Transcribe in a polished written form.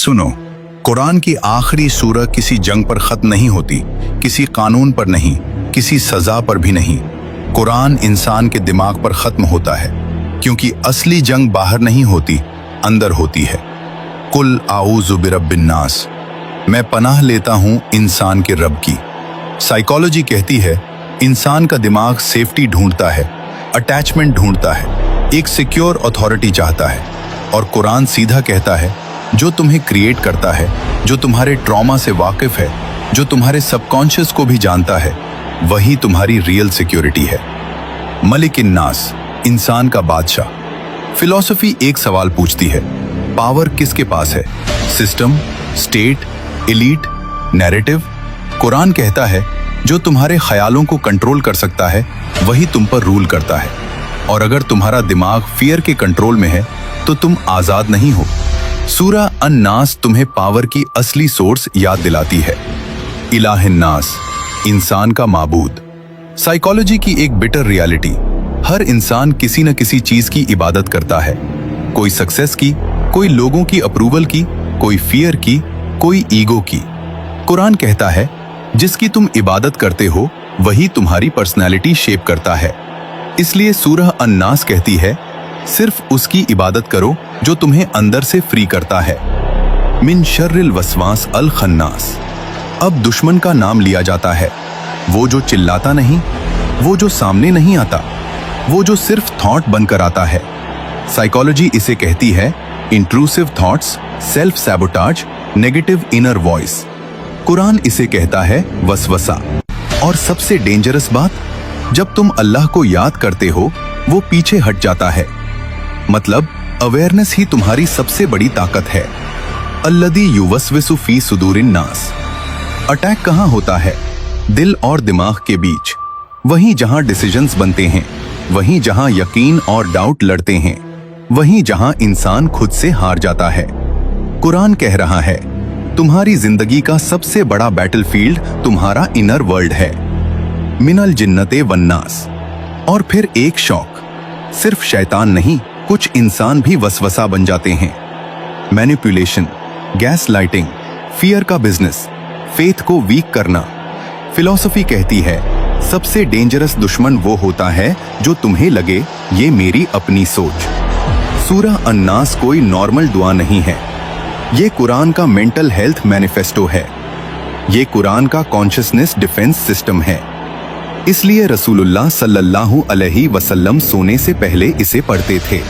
सुनो, कुरान की आखिरी सूरह किसी जंग पर खत्म नहीं होती, किसी कानून पर नहीं, किसी सजा पर भी नहीं। कुरान इंसान के दिमाग पर खत्म होता है, क्योंकि असली जंग बाहर नहीं होती, अंदर होती है। कुल आऊज़ु बिरब्बिन नास, मैं पनाह लेता हूं इंसान के रब की। साइकोलॉजी कहती है इंसान का दिमाग सेफ्टी ढूंढता है, अटैचमेंट ढूंढता है, एक सिक्योर अथॉरिटी चाहता है। और कुरान सीधा कहता है जो तुम्हें क्रिएट करता है, जो तुम्हारे ट्रॉमा से वाकिफ है, जो तुम्हारे सबकॉन्शियस को भी जानता है, वही तुम्हारी रियल सिक्योरिटी है। मलिक नास, इंसान का बादशाह। फिलॉसफी एक सवाल पूछती है, पावर किसके पास है? System, state, elite, narrative? Quran कहता है जो तुम्हारे ख्यालों को कंट्रोल कर सकता है वही तुम पर रूल करता है। और अगर तुम्हारा दिमाग फियर के कंट्रोल में है तो तुम आजाद नहीं हो। सूरह अन-नास तुम्हें पावर की असली सोर्स याद दिलाती है। इलाह-ए-नास, इंसान का माबूद। साइकोलॉजी की एक बिटर रियलिटी, हर इंसान किसी न किसी चीज की इबादत करता है। कोई सक्सेस की, कोई लोगों की अप्रूवल की, कोई फियर की, कोई ईगो की। कुरान कहता है जिसकी तुम इबादत करते हो वही तुम्हारी पर्सनैलिटी शेप करता है। इसलिए सूरह अन-नास कहती है सिर्फ उसकी इबादत करो जो तुम्हें अंदर से फ्री करता है। मिन शर्रिल वसवास अल खन्नास। अब दुश्मन का नाम लिया जाता है, वो जो चिल्लाता नहीं, वो जो सामने नहीं आता, वो जो सिर्फ थॉट बनकर आता है। साइकोलॉजी इसे कहती है intrusive thoughts, self sabotage, negative inner voice. Quran इसे कहता है वसवसा। और सबसे डेंजरस बात, जब तुम अल्लाह को याद करते हो वो पीछे हट जाता है। मतलब अवेयरनेस ही तुम्हारी सबसे बड़ी ताकत है। अल्लदी युवस्विसु फी सुदूरिन नास। अटैक कहाँ होता है? दिल और दिमाग के बीच, वहीं जहां डिसीजंस बनते हैं, वहीं जहां यकीन और डाउट लड़ते हैं, वहीं जहां इंसान खुद से हार जाता है। कुरान कह रहा है तुम्हारी जिंदगी का सबसे बड़ा बैटलफील्ड तुम्हारा इनर वर्ल्ड है। मिनल जिन्नते वन्नास। और फिर एक शौक, सिर्फ शैतान नहीं, कुछ इंसान भी वसवसा बन जाते हैं। मैनिपुलेशन, गैस लाइटिंग, फियर का बिजनेस, फेथ को वीक करना। फिलॉसफी कहती है सबसे डेंजरस दुश्मन वो होता है जो तुम्हें लगे ये मेरी अपनी सोच। सूरह अन-नास कोई नॉर्मल दुआ नहीं है, ये कुरान का मेंटल हेल्थ मैनिफेस्टो है। ये कुरान का कॉन्शियसनेस डिफेंस सिस्टम है। इसलिए रसूलुल्लाह सल्लल्लाहु अलैहि वसल्लम सोने से पहले इसे पढ़ते थे।